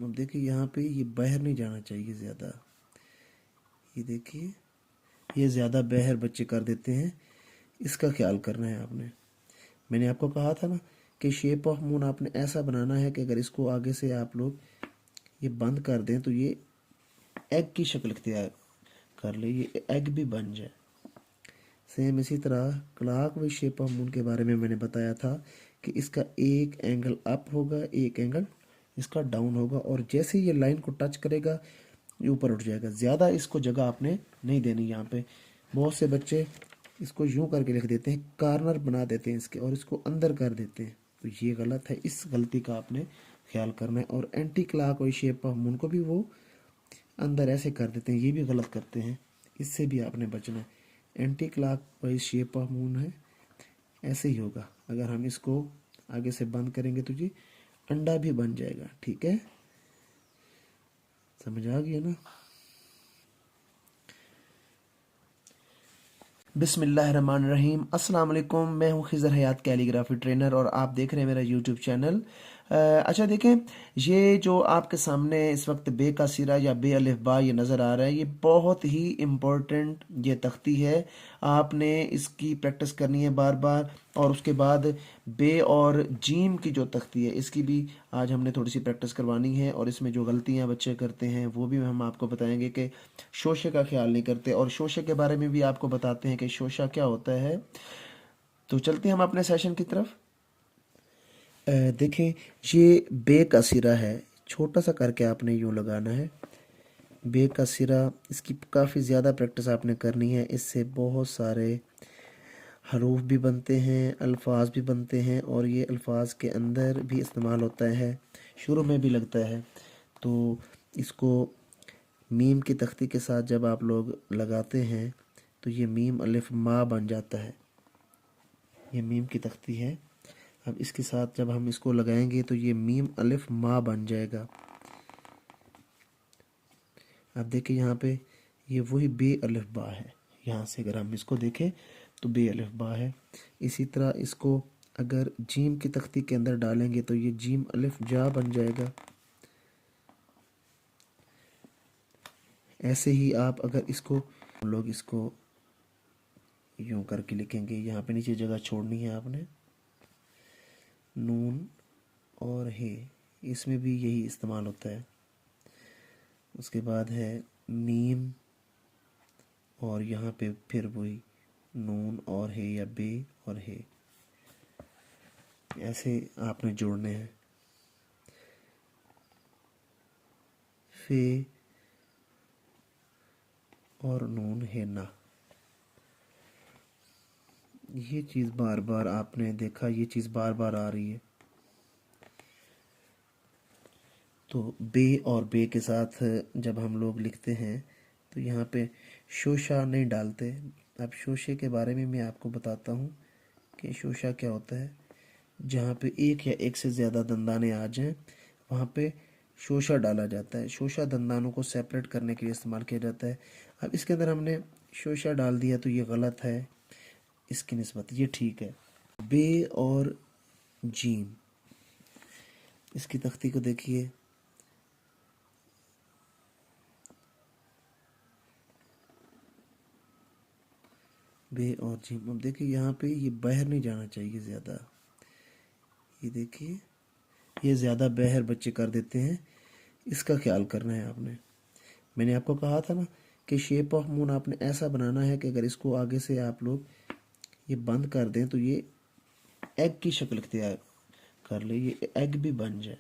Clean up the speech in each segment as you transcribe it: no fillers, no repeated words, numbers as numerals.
Gym. अब देखिए यहाँ पे ये बाहर नहीं जाना चाहिए ज़्यादा। ये देखिए ये ज़्यादा बाहर बच्चे कर देते हैं, इसका ख्याल करना है आपने। मैंने आपको कहा था ना कि शेप ऑफ मून आपने ऐसा बनाना है कि अगर इसको आगे से आप लोग ये बंद कर दें तो ये एग की शक्ल इख्तियार कर ले, ये एग भी बन जाए। सेम इसी तरह क्लॉकवाइज शेप ऑफ मून के बारे में मैंने बताया था कि इसका एक एंगल अप होगा, एक एंगल इसका डाउन होगा, और जैसे ये लाइन को टच करेगा ये ऊपर उठ जाएगा। ज़्यादा इसको जगह आपने नहीं देनी। यहाँ पे बहुत से बच्चे इसको यूं करके लिख देते हैं, कार्नर बना देते हैं इसके और इसको अंदर कर देते हैं, तो ये गलत है। इस गलती का आपने ख्याल करना है। और anti clockwise shape of moon को भी वो अंदर ऐसे कर देते हैं, ये भी गलत करते हैं, इससे भी आपने बचना है। Anti clockwise shape of moon है, ऐसे ही होगा। अगर हम इसको आगे से बंद करेंगे तो जी अंडा भी बन जाएगा। ठीक है, समझ आ गया ना। बिस्मिल्लाहिर्रहमानिर्रहीम। अस्सलाम वालेकुम, मैं हूं खिज़र हयात कैलीग्राफी ट्रेनर और आप देख रहे हैं मेरा यूट्यूब चैनल। अच्छा देखें, ये जो आपके सामने इस वक्त बे का सिरा या बे अलिफ बा ये नज़र आ रहा है, ये बहुत ही इम्पोर्टेंट ये तख्ती है। आपने इसकी प्रैक्टिस करनी है बार बार। और उसके बाद बे और जीम की जो तख्ती है इसकी भी आज हमने थोड़ी सी प्रैक्टिस करवानी है। और इसमें जो गलतियां बच्चे करते हैं वो भी हम आपको बताएंगे कि शोशे का ख्याल नहीं करते, और शोशे के बारे में भी आपको बताते हैं कि शोशा क्या होता है। तो चलते हैं हम अपने सेशन की तरफ। देखें, ये बे का सिरा है, छोटा सा करके आपने यूँ लगाना है। बे का सिरा, इसकी काफ़ी ज़्यादा प्रैक्टिस आपने करनी है। इससे बहुत सारे हरूफ भी बनते हैं, अल्फाज भी बनते हैं, और ये अल्फाज के अंदर भी इस्तेमाल होता है, शुरू में भी लगता है। तो इसको मीम की तख्ती के साथ जब आप लोग लगाते हैं तो ये मीम अलिफ मा बन जाता है। ये मीम की तख्ती है। अब इसके साथ जब हम इसको लगाएंगे तो ये मीम अलिफ मा बन जाएगा। अब देखिए यहाँ पे ये वही बे अलिफ बा है। यहाँ से अगर हम इसको देखें तो बे अलिफ बा है। इसी तरह इसको अगर जीम की तख्ती के अंदर डालेंगे तो ये जीम अलिफ जा बन जाएगा। ऐसे ही आप अगर इसको, हम लोग इसको यूं करके लिखेंगे, यहाँ पे नीचे जगह छोड़नी है आपने। नून और हे, इसमें भी यही इस्तेमाल होता है। उसके बाद है मीम, और यहाँ पे फिर वही नून और हे या बे और हे, ऐसे आपने जोड़ने हैं। फे और नून है ना, ये चीज़ बार बार आपने देखा, ये चीज़ बार बार आ रही है। तो बे और बे के साथ जब हम लोग लिखते हैं तो यहाँ पे शोशा नहीं डालते। अब शोशे के बारे में मैं आपको बताता हूँ कि शोशा क्या होता है। जहाँ पे एक या एक से ज़्यादा दंदाने आ जाएं वहाँ पे शोशा डाला जाता है। शोशा दंदानों को सेपरेट करने के लिए इस्तेमाल किया जाता है। अब इसके अंदर हमने शोशा डाल दिया तो ये गलत है इसकी निस्बत, ये ठीक है। बे और जीम, इसकी तख्ती को देखिए। बे और जीम। अब देखिए यहाँ पे ये बाहर नहीं जाना चाहिए ज़्यादा। ये देखिए ये ज़्यादा बाहर बच्चे कर देते हैं, इसका ख्याल करना है आपने। मैंने आपको कहा था ना कि शेप ऑफ मून आपने ऐसा बनाना है कि अगर इसको आगे से आप लोग ये बंद कर दें तो ये एग की शक्ल इख्तियार कर ले, ये एग भी बन जाए।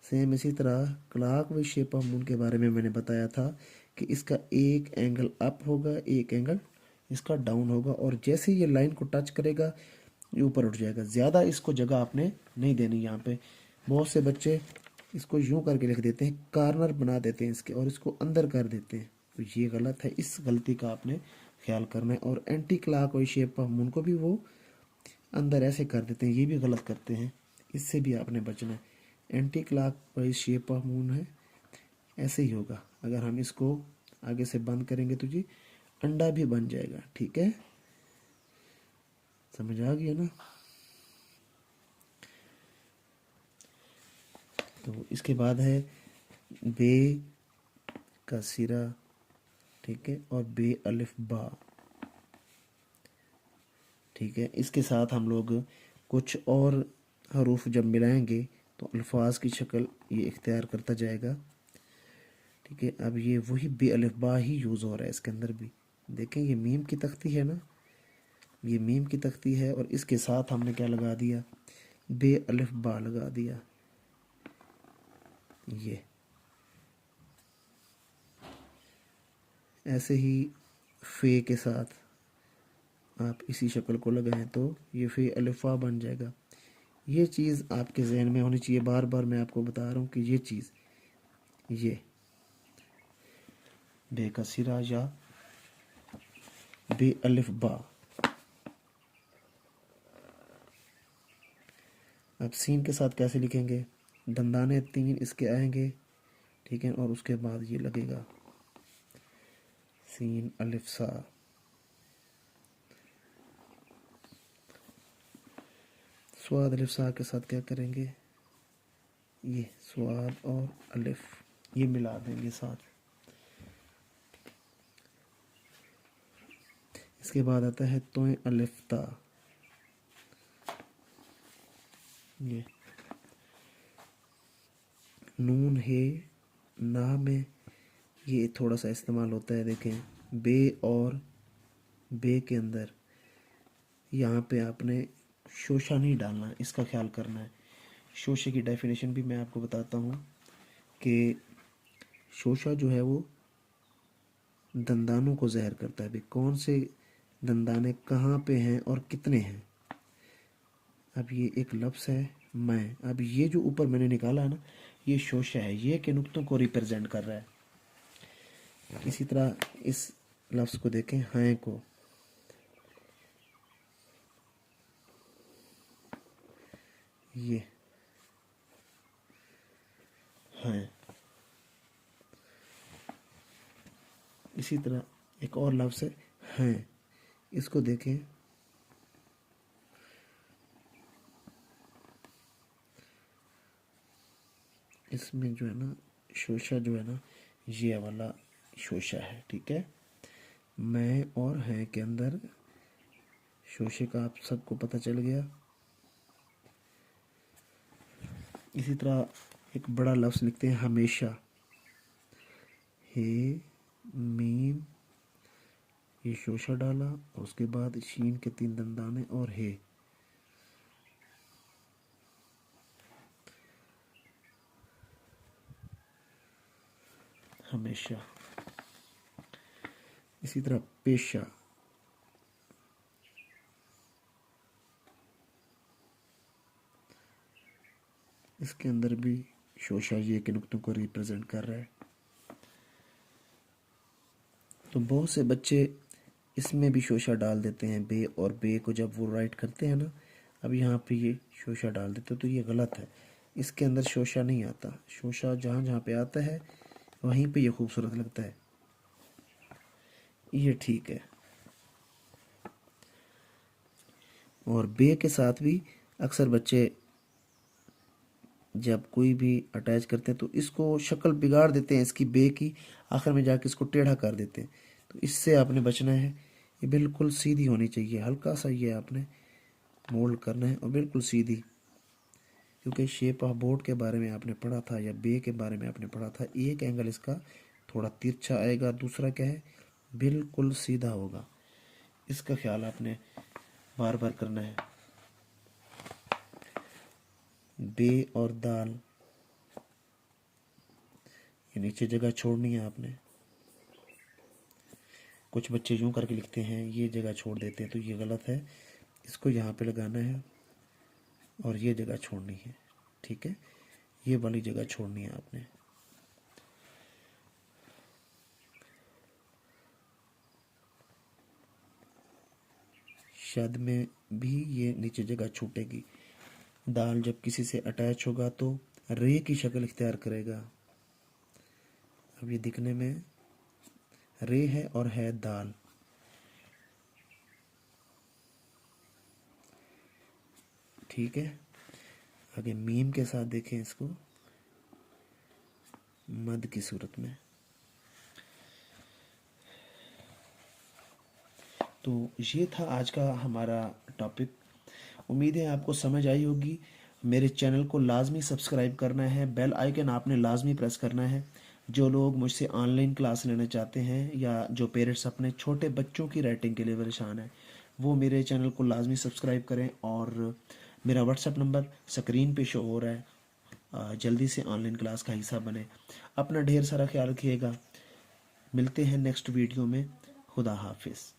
सेम इसी तरह क्लॉकवाइज शेप ऑफ मून के बारे में मैंने बताया था कि इसका एक एंगल अप होगा, एक एंगल इसका डाउन होगा, और जैसे ये लाइन को टच करेगा ये ऊपर उठ जाएगा। ज़्यादा इसको जगह आपने नहीं देनी। यहाँ पे बहुत से बच्चे इसको यूं करके लिख देते हैं, कार्नर बना देते हैं इसके और इसको अंदर कर देते हैं, तो ये गलत है। इस गलती का आपने ख्याल करना है। और anti clockwise shape of moon को भी वो अंदर ऐसे कर देते हैं, ये भी गलत करते हैं, इससे भी आपने बचना है। Anti clockwise shape of moon है, ऐसे ही होगा। अगर हम इसको आगे से बंद करेंगे तो जी अंडा भी बन जाएगा। ठीक है, समझ आ गया ना। तो इसके बाद है बे का सिरा, ठीक है, और बे अलिफ बा, ठीक है। इसके साथ हम लोग कुछ और हरूफ जब मिलाएंगे तो अल्फाज की शक्ल ये इख्तियार करता जाएगा, ठीक है। अब ये वही बे अलिफ बा ही यूज़ हो रहा है इसके अंदर भी। देखें ये मीम की तख्ती है ना, ये मीम की तख्ती है, और इसके साथ हमने क्या लगा दिया, बे अलिफ बा लगा दिया। ये ऐसे ही फ़े के साथ आप इसी शक्ल को लगाएं तो ये फ़े अलिफ़ा बन जाएगा। ये चीज़ आपके जहन में होनी चाहिए, बार बार मैं आपको बता रहा हूँ कि ये चीज़, ये बे का सिरा या बे अलिफ बा। अब सीन के साथ कैसे लिखेंगे, दंदाने 3 इसके आएंगे, ठीक है, और उसके बाद ये लगेगा सीन अलिफ सा। स्वाद अलिफ सा के साथ क्या करेंगे, ये स्वाद और अलिफ ये मिला देंगे साथ। इसके बाद आता है तोय अलिफ ता, ये नून है ना में ये थोड़ा सा इस्तेमाल होता है। देखें बे और बे के अंदर यहाँ पे आपने शोशा नहीं डालना, इसका ख्याल करना है। शोशे की डेफिनेशन भी मैं आपको बताता हूँ कि शोशा जो है वो दंदानों को ज़हर करता है। भाई कौन से दंदाने कहाँ पे हैं और कितने हैं। अब ये एक लफ्ज़ है मैं, अब ये जो ऊपर मैंने निकाला है ना, ये शोशा है, ये के नुक्तों को रिप्रेजेंट कर रहा है। इसी तरह इस लफ्ज़ को देखें हैं को, ये हैं। इसी तरह एक और लफ्ज़ है हैं, इसको देखें इसमें जो है ना शोशा जो है ना ये वाला शोशा है, ठीक है। मैं और हैं के अंदर शोशे का आप सबको पता चल गया। इसी तरह एक बड़ा लफ्ज़ लिखते हैं हमेशा, हे मीम ये शोशा डाला और उसके बाद शीन के 3 दंदाने और हे। हमेशा। इसी तरह पेशा, इसके अंदर भी शोशा ये के नुक्तों को रिप्रेजेंट कर रहा है। तो बहुत से बच्चे इसमें भी शोशा डाल देते हैं, बे और बे को जब वो राइट करते हैं ना, अब यहाँ पे ये शोशा डाल देते हैं, तो ये गलत है। इसके अंदर शोशा नहीं आता, शोशा जहाँ जहाँ पे आता है वहीं पे ये खूबसूरत लगता है, ये ठीक है। और बे के साथ भी अक्सर बच्चे जब कोई भी अटैच करते हैं तो इसको शक्ल बिगाड़ देते हैं इसकी बे की, आखिर में जाके इसको टेढ़ा कर देते हैं। तो इससे आपने बचना है, ये बिल्कुल सीधी होनी चाहिए, हल्का सा ये आपने मोल्ड करना है और बिल्कुल सीधी। क्योंकि शेप ऑफ बोर्ड के बारे में आपने पढ़ा था या बे के बारे में आपने पढ़ा था, एक एंगल इसका थोड़ा तिरछा आएगा, दूसरा क्या है बिल्कुल सीधा होगा। इसका ख्याल आपने बार बार करना है। बे और दाल ये नीचे जगह छोड़नी है आपने। कुछ बच्चे यूं करके लिखते हैं, ये जगह छोड़ देते हैं, तो ये गलत है। इसको यहाँ पे लगाना है और ये जगह छोड़नी है, ठीक है, ये वाली जगह छोड़नी है आपने। शद में भी ये नीचे जगह छूटेगी। दाल जब किसी से अटैच होगा तो रे की शक्ल इख्तियार करेगा। अब ये दिखने में रे है और है दाल, ठीक है। आगे मीम के साथ देखें इसको, मद की सूरत में। तो ये था आज का हमारा टॉपिक। उम्मीद है आपको समझ आई होगी। मेरे चैनल को लाजमी सब्सक्राइब करना है, बेल आइकन आपने लाजमी प्रेस करना है। जो लोग मुझसे ऑनलाइन क्लास लेना चाहते हैं या जो पेरेंट्स अपने छोटे बच्चों की राइटिंग के लिए परेशान हैं, वो मेरे चैनल को लाजमी सब्सक्राइब करें। और मेरा व्हाट्सएप नंबर स्क्रीन पे शो हो रहा है, जल्दी से ऑनलाइन क्लास का हिस्सा बने। अपना ढेर सारा ख्याल रखिएगा। मिलते हैं नेक्स्ट वीडियो में। खुदा हाफिज़।